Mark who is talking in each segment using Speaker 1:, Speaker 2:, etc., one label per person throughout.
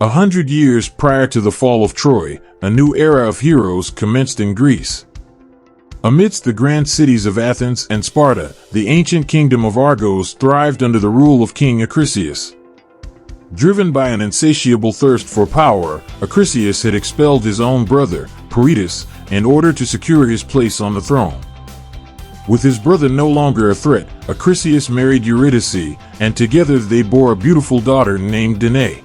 Speaker 1: 100 years prior to the fall of Troy, a new era of heroes commenced in Greece. Amidst the grand cities of Athens and Sparta, the ancient kingdom of Argos thrived under the rule of King Acrisius. Driven by an insatiable thirst for power, Acrisius had expelled his own brother, Perseus, in order to secure his place on the throne. With his brother no longer a threat, Acrisius married Eurydice, and together they bore a beautiful daughter named Danae.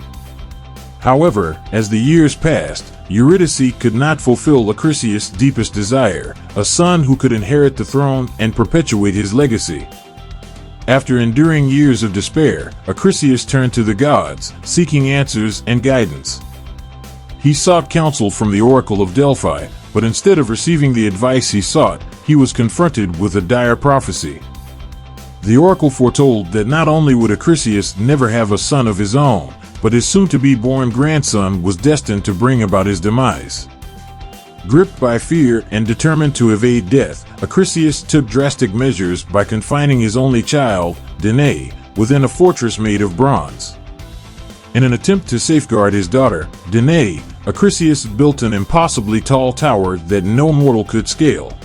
Speaker 1: However, as the years passed, Eurydice could not fulfill Acrisius' deepest desire, a son who could inherit the throne and perpetuate his legacy. After enduring years of despair, Acrisius turned to the gods, seeking answers and guidance. He sought counsel from the oracle of Delphi, but instead of receiving the advice he sought, he was confronted with a dire prophecy. The oracle foretold that not only would Acrisius never have a son of his own, but his soon-to-be-born grandson was destined to bring about his demise. Gripped by fear and determined to evade death, Acrisius took drastic measures by confining his only child, Danae, within a fortress made of bronze. In an attempt to safeguard his daughter, Danae, Acrisius built an impossibly tall tower that no mortal could scale.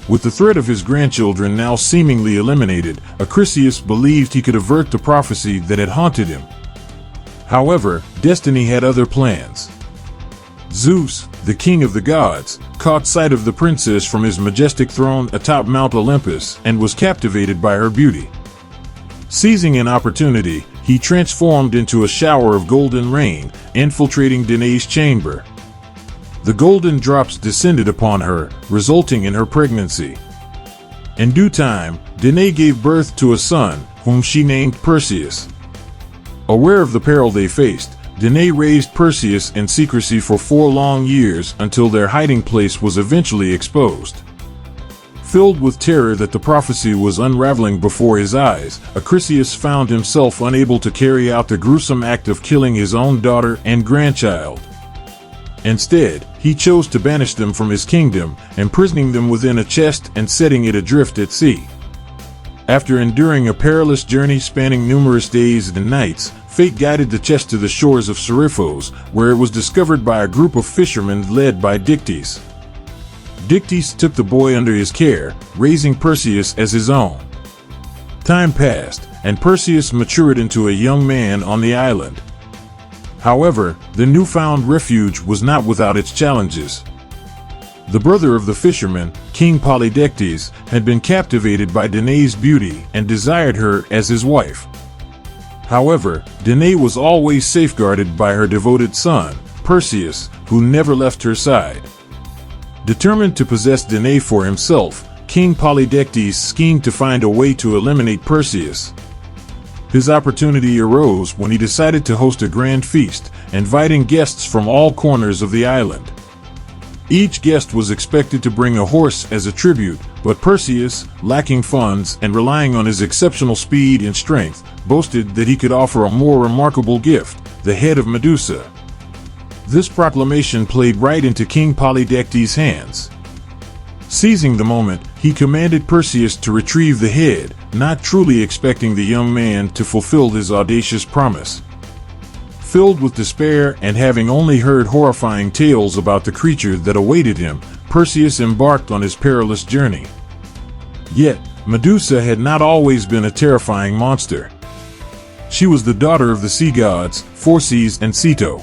Speaker 1: With the threat of his grandchildren now seemingly eliminated, Acrisius believed he could avert the prophecy that had haunted him. However, destiny had other plans. Zeus, the king of the gods, caught sight of the princess from his majestic throne atop Mount Olympus and was captivated by her beauty. Seizing an opportunity, he transformed into a shower of golden rain, infiltrating Danae's chamber. The golden drops descended upon her, resulting in her pregnancy. In due time, Danae gave birth to a son, whom she named Perseus. Aware of the peril they faced, Danae raised Perseus in secrecy for 4 long years until their hiding place was eventually exposed. Filled with terror that the prophecy was unraveling before his eyes, Acrisius found himself unable to carry out the gruesome act of killing his own daughter and grandchild. Instead, he chose to banish them from his kingdom, imprisoning them within a chest and setting it adrift at sea. After enduring a perilous journey spanning numerous days and nights, fate guided the chest to the shores of Seriphos, where it was discovered by a group of fishermen led by Dictys. Dictys took the boy under his care, raising Perseus as his own. Time passed, and Perseus matured into a young man on the island. However, the newfound refuge was not without its challenges. The brother of the fisherman, King Polydectes, had been captivated by Danae's beauty and desired her as his wife. However, Danae was always safeguarded by her devoted son, Perseus, who never left her side. Determined to possess Danae for himself, King Polydectes schemed to find a way to eliminate Perseus. His opportunity arose when he decided to host a grand feast, inviting guests from all corners of the island. Each guest was expected to bring a horse as a tribute, but Perseus, lacking funds and relying on his exceptional speed and strength, boasted that he could offer a more remarkable gift, the head of Medusa. This proclamation played right into King Polydectes' hands. Seizing the moment, he commanded Perseus to retrieve the head, not truly expecting the young man to fulfill his audacious promise. Filled with despair and having only heard horrifying tales about the creature that awaited him, Perseus embarked on his perilous journey. Yet, Medusa had not always been a terrifying monster. She was the daughter of the sea gods, Phorcys and Ceto.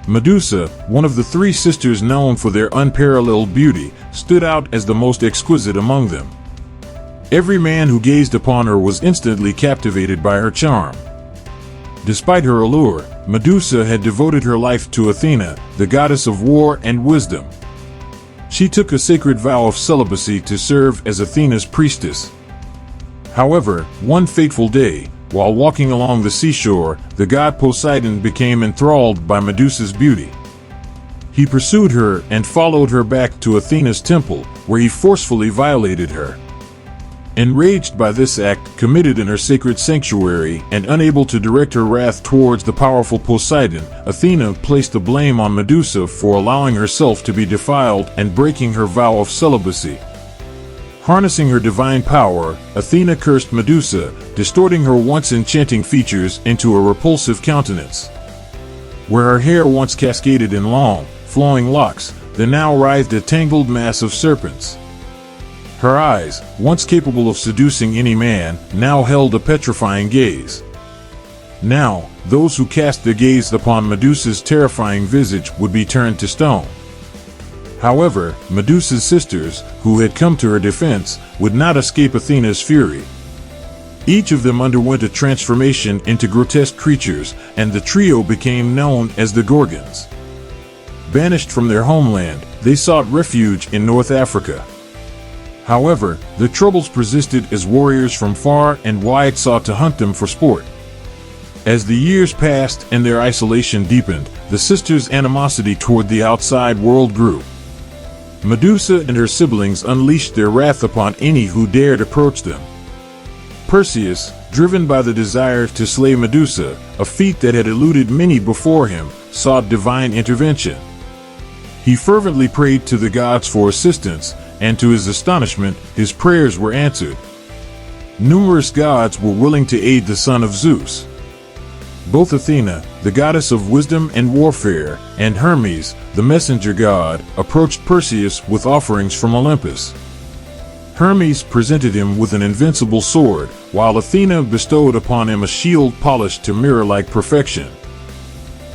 Speaker 1: Medusa, one of the 3 sisters known for their unparalleled beauty, stood out as the most exquisite among them. Every man who gazed upon her was instantly captivated by her charm. Despite her allure, Medusa had devoted her life to Athena, the goddess of war and wisdom. She took a sacred vow of celibacy to serve as Athena's priestess. However, one fateful day, while walking along the seashore, the god Poseidon became enthralled by Medusa's beauty. He pursued her and followed her back to Athena's temple, where he forcefully violated her. Enraged by this act committed in her sacred sanctuary and unable to direct her wrath towards the powerful Poseidon, Athena placed the blame on Medusa for allowing herself to be defiled and breaking her vow of celibacy. Harnessing her divine power, Athena cursed Medusa, distorting her once enchanting features into a repulsive countenance. Where her hair once cascaded in long, flowing locks, there now writhed a tangled mass of serpents. Her eyes, once capable of seducing any man, now held a petrifying gaze. Now, those who cast their gaze upon Medusa's terrifying visage would be turned to stone. However, Medusa's sisters, who had come to her defense, would not escape Athena's fury. Each of them underwent a transformation into grotesque creatures, and the trio became known as the Gorgons. Banished from their homeland, they sought refuge in North Africa. However, the troubles persisted as warriors from far and wide sought to hunt them for sport. As the years passed and their isolation deepened, the sisters' animosity toward the outside world grew. Medusa and her siblings unleashed their wrath upon any who dared approach them. Perseus, driven by the desire to slay Medusa, a feat that had eluded many before him, sought divine intervention. He fervently prayed to the gods for assistance, and to his astonishment, his prayers were answered. Numerous gods were willing to aid the son of Zeus. Both Athena, the goddess of wisdom and warfare, and Hermes, the messenger god, approached Perseus with offerings from Olympus. Hermes presented him with an invincible sword, while Athena bestowed upon him a shield polished to mirror-like perfection.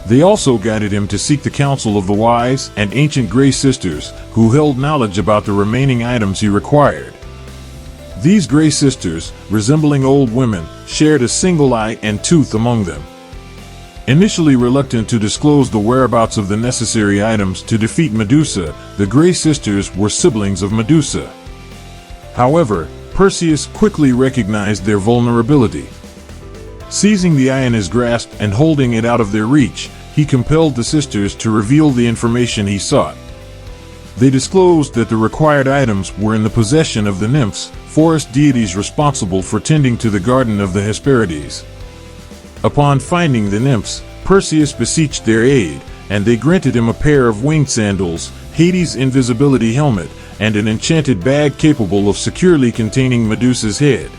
Speaker 1: They also guided him to seek the counsel of the wise and ancient Grey Sisters, who held knowledge about the remaining items he required. These Grey Sisters, resembling old women, shared a single eye and tooth among them. Initially reluctant to disclose the whereabouts of the necessary items to defeat Medusa, the Grey Sisters were siblings of Medusa. However, Perseus quickly recognized their vulnerability. Seizing the eye in his grasp and holding it out of their reach, he compelled the sisters to reveal the information he sought. They disclosed that the required items were in the possession of the nymphs, forest deities responsible for tending to the garden of the Hesperides. Upon finding the nymphs, Perseus beseeched their aid, and they granted him a pair of winged sandals, Hades' invisibility helmet, and an enchanted bag capable of securely containing Medusa's head.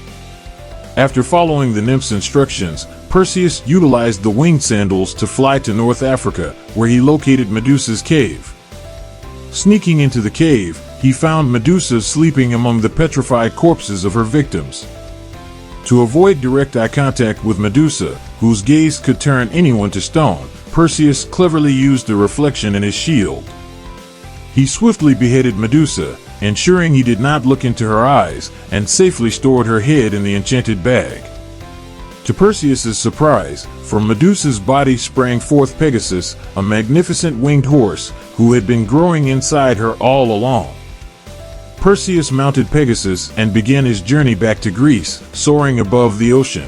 Speaker 1: After following the nymphs' instructions, Perseus utilized the winged sandals to fly to North Africa, where he located Medusa's cave. Sneaking into the cave, he found Medusa sleeping among the petrified corpses of her victims. To avoid direct eye contact with Medusa, whose gaze could turn anyone to stone, Perseus cleverly used the reflection in his shield. He swiftly beheaded Medusa, ensuring he did not look into her eyes, and safely stored her head in the enchanted bag. To Perseus's surprise, from Medusa's body sprang forth Pegasus, a magnificent winged horse, who had been growing inside her all along. Perseus mounted Pegasus and began his journey back to Greece, soaring above the ocean.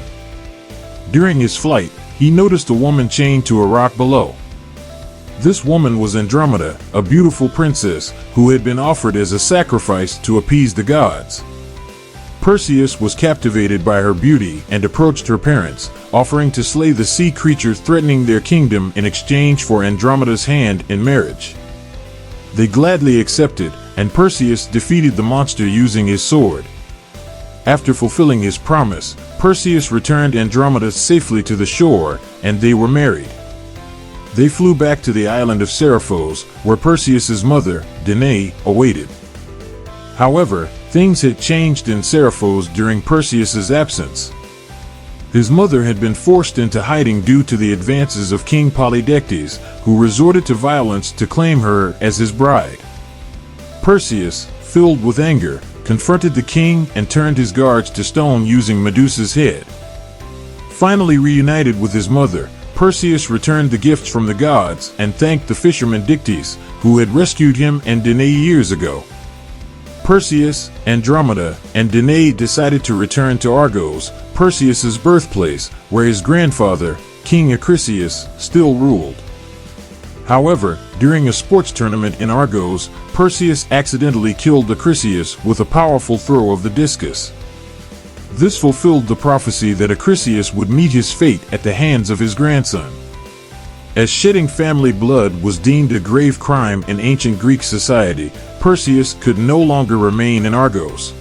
Speaker 1: During his flight, he noticed a woman chained to a rock below. This woman was Andromeda, a beautiful princess, who had been offered as a sacrifice to appease the gods. Perseus was captivated by her beauty and approached her parents, offering to slay the sea creature threatening their kingdom in exchange for Andromeda's hand in marriage. They gladly accepted, and Perseus defeated the monster using his sword. After fulfilling his promise, Perseus returned Andromeda safely to the shore, and they were married. They flew back to the island of Seriphos, where Perseus's mother, Danae, awaited. However, things had changed in Seriphos during Perseus's absence. His mother had been forced into hiding due to the advances of King Polydectes, who resorted to violence to claim her as his bride. Perseus, filled with anger, confronted the king and turned his guards to stone using Medusa's head. Finally reunited with his mother, Perseus returned the gifts from the gods and thanked the fisherman Dictys, who had rescued him and Danae years ago. Perseus, Andromeda, and Danae decided to return to Argos, Perseus's birthplace, where his grandfather, King Acrisius, still ruled. However, during a sports tournament in Argos, Perseus accidentally killed Acrisius with a powerful throw of the discus. This fulfilled the prophecy that Acrisius would meet his fate at the hands of his grandson. As shedding family blood was deemed a grave crime in ancient Greek society, Perseus could no longer remain in Argos.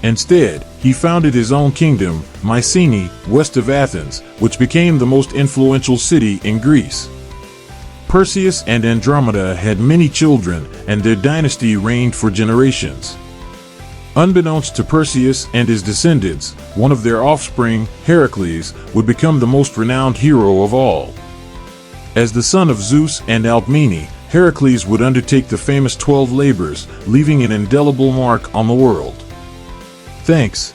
Speaker 1: Instead, he founded his own kingdom, Mycenae, west of Athens, which became the most influential city in Greece. Perseus and Andromeda had many children, and their dynasty reigned for generations. Unbeknownst to Perseus and his descendants, one of their offspring, Heracles, would become the most renowned hero of all. As the son of Zeus and Alcmene, Heracles would undertake the famous 12 labors, leaving an indelible mark on the world. Thanks.